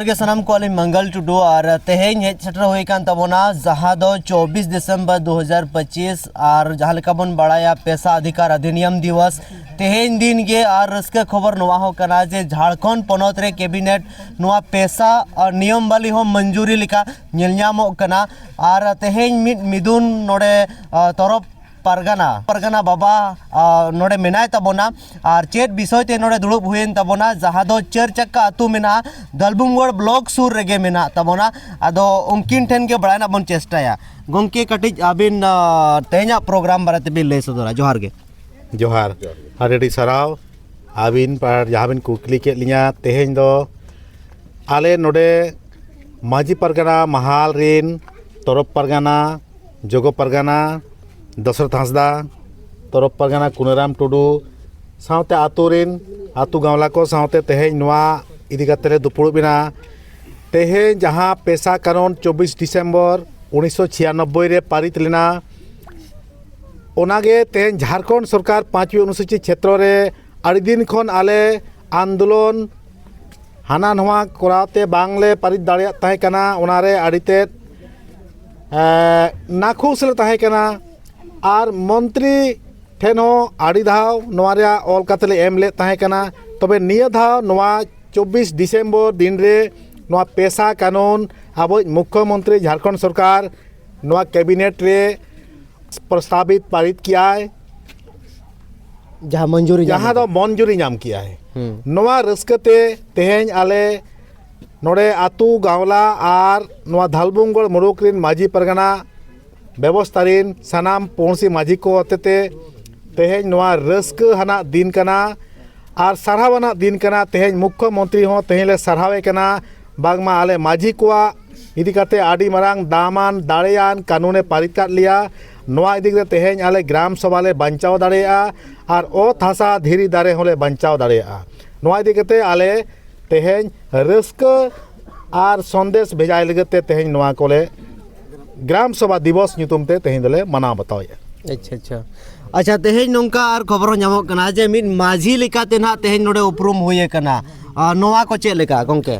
के सनाम को मंगल टुडू और तेहेन हेज सेटर हुई कान तबोना जहां दो 24 दिसंबर 2025 और जहां लेका बन बड़ाया पैसा अधिकार अधिनियम दिवस तेहेन दिन गे और रस्के खबर नवा हो कना जे झारखंड पनत रे कैबिनेट नवा पैसा और नियम वाली हो मंजूरी लिका नेलनामो कना और तेहेन मिदुन नोडे तरफ परगना बाबा नोडे मेनाय तबोना और चेत विषय ते नोडे दुड़ुब हुएन तबोना जहां दो चर चक्का अतु मेना दलबुंगड़ ब्लॉक सुर रेगे मेना तबोना अदो उनकिन ठेन के बड़ाना बन चेष्टाया गोंके कटिज अबिन तेहना प्रोग्राम बारे ते लय सदरा जोहार गे जोहार आरेडी सराव अबिन पर जहां बिन कुकली के लिया तेहेन दो आले नोडे माजी परगना महाल रिन तरफ परगना जोगो परगना दशरथ हांसदा तरफ परगना कुनाराम टुडू सावते आतुरिन आतु गावला को सावते तेहेन नवा इदी कते दुपुड़ बिना तेहेन जहां पैसा कानून 24 दिसंबर 1996 रे पारित लेना ओनागे तेहेन झारखंड सरकार 5वीं अनुसूचित क्षेत्र रे आड़ी दिन खन आले आंदोलन हाना नवा कराते बांगले पारित दाड़िया ताहे कना ओनारे आड़ीते नाखुश ले ताहे कना और मंत्री ठेन हो आड़ी धाव नवारिया ऑल कातले एम ले ताहे कना तबे निया धाव नवा 24 दिसंबर दिन रे नवा पैसा कानून अब मुख्यमंत्री झारखंड सरकार नवा कैबिनेट रे प्रस्तावित पारित किया है जहाँ दो मंजूरी नाम किया है नवा रस्कते तेहेन आले नोडे आतु गावला और नवा धालबुंगड़ मुरुक रिन माजी परगना व्यवस्थारीन सानाम पौसी माजी को अतेते तेहेन नवा रस्क हाना दिन कना और सारहावाना दिन कना तेहेन मुख्यमंत्री हो तेहेन ले सारहावे कना बागमा आले माजी कोआ इदी काते आडी मारांग दामान दाड़ेयान कानूने पारित कर लिया नवा इदी काते तेहेन आले ग्राम सभा ले बंचाव दाड़ेया और ओत हासा धीरी दारे होले बंचाव दाड़ेया नवा इदी काते आले तेहेन रस्क और संदेश भेजाय लगते तेहेन नवा कोले ग्राम सभा दिवस नितुमते तेहेन दले मना बताया। अच्छा तेहेन नोंका और खबर नामो कना जे मिद माझी लेकाते ना तेहेन नोडे उपरुम हुए कना नोवा को चे लेका गोंके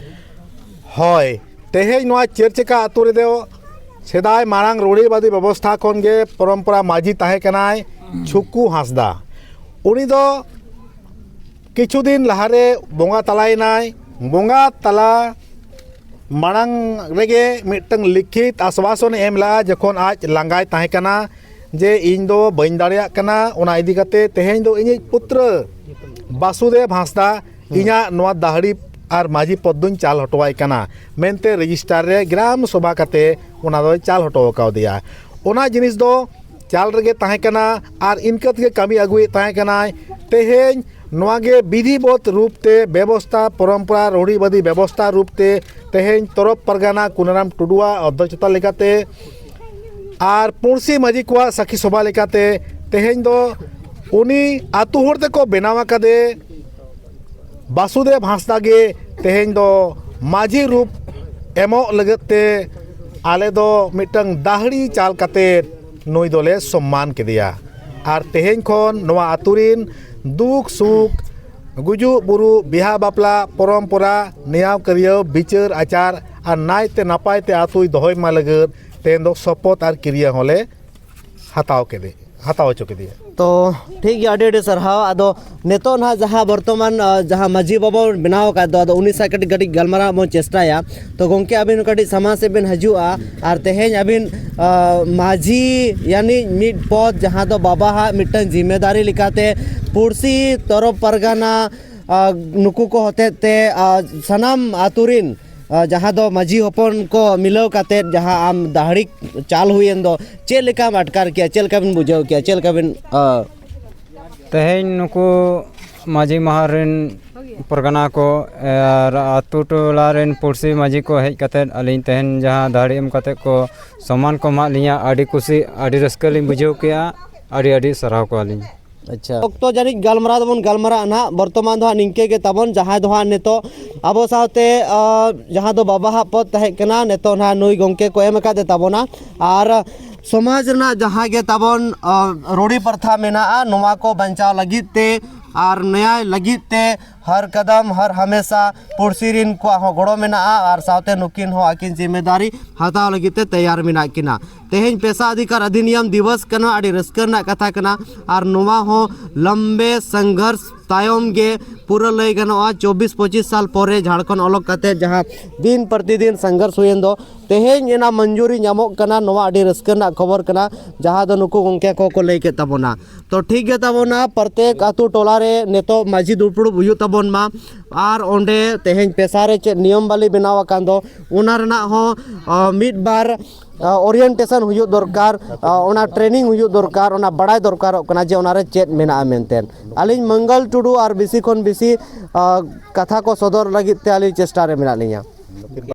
होय तेहेन नोवा चेरचेका आतु रे दो सेदाय मारांग रूढ़ीवादी व्यवस्था खन गे परंपरा माझी ताहे कनाय छुकू हांसदा उनी दो किछु दिन लहारे बोंगा तलायनाय बोंगा तला मारांग रेगे मिटंग लिखित आश्वासन एमला जखन आज लांगाय ताहे कना जे इन दो बइन दाड़िया कना ओना इदी काते तेहेन दो इनि पुत्र वासुदेव हांसदा इना नवा दाहड़ी और माजी पदुन चाल हटवाय कना मेनते रजिस्टार रे ग्राम सभा काते ओना दो चाल हटो का दिया ओना जिनिस दो चाल रेगे ताहे कना और इनकत के कमी अगुए ताहे कना तेहेन नवागे विधिवत रूपते व्यवस्था परंपरा रूढ़ीवादी व्यवस्था रूपते तेहेन तरफ परगना कुनाराम टुडुआ अध्यक्षता लेकाते और पुणसी माजी को साखी सभा लेकाते तेहेन दो उनी आतु होर तेको बेनावा कदे वासुदेव हांसदा गे तेहेन दो माझी रूप एमो लगते आले दो मिटंग दाहड़ी चाल काते नुई दोले सम्मान केदिया और तेहेन खन नवा आतुरिन दुख सुख गुजु बुरु बिहा बापला परंपरा नियम करियो बिचार आचार और नायते नापायते आतुई दोहय मा लगत तेन दो शपथ और क्रिया होले हताव चुके दिया तो ठीक है अडे सरहाव आदो नेतो ना जहाँ बर्तमान जहाँ माजी बाबा बनाव का दो उन्हीं सा कटी कटी गलमारा बन चेष्टाया तो गोंके अबिन कटी समाज से बिन हजुआ और तेहेन अबिन माजी यानी मिड पद जहाँ दो बाबा हा मिटन जिम्मेदारी लिखाते पुरसी तरफ परगना नुकु को होते ते सनाम आतुरिन जहाँ दो माजी हपन को मिलाव काते जहाँ आम दाहड़ी चाल हुएन दो चे लेका अटकार किया चेल का बिन बुझाव किया चेल का बिन तेहेन नुकु माजी महारिन परगना को आतु टोला रिन पुरसी माजी को हेज काते अलिन तेहेन जहाँ दाहड़ी एम काते को सम्मान को मा लिया आड़ी खुशी आड़ी रस्का लिन बुझाव किया आड़ी आड़ी सराव को अलिन अच्छा तो जानी गलमरा दबन गलमरा ना वर्तमान दो निंके के तबन जहाँ दो नेतो अब साथे जहाँ दो बाबा पद तहे कना नेतो ना नुई गोंके को एम काते तबना और समाज ना जहाँ के तबन रूढ़ी प्रथा मेना नोवा को बंचाव लगित ते और न्याय लगित ते हर कदम हर हमेशा पुरसी रिन को गड़ो मेना और साथे नुकिन हो आकिन जिम्मेदारी हताव लगित ते तैयार मेना किना तेहें पेशा अधिकार अधिनियम दिवस कना आदि रस्करना कथा कना और नुवा हो लंबे संघर्ष तायम गे पूरा लय गनोआ 24-25 साल पोरे झारखंड अलग कते जहां दिन प्रतिदिन संघर्ष हुएन दो तेहें एना मंजूरी नामक कना नोवा आदि रस्करना खबर कना जहां दो नुकु गंके को लय के तबोना तो ठीक गे तबोना प्रत्येक आतु टोला रे नेतो माझी दुपुड़ हुयु तबोन मा और ओंडे तेहें पेशा रे चे नियम बाली बनाव आकान दो उना रना हो मिड बार ओरिएंटेशन हुयु दरकार ओना ट्रेनिंग हुयु दरकार ओना बड़ाई दरकार कना जे ओना रे चेत मेना मेनतेन आलिन मंगल टुडू और बिसी खन बिसी कथा को सदर लगित ते आलिन चेष्टा रे मेना लिया।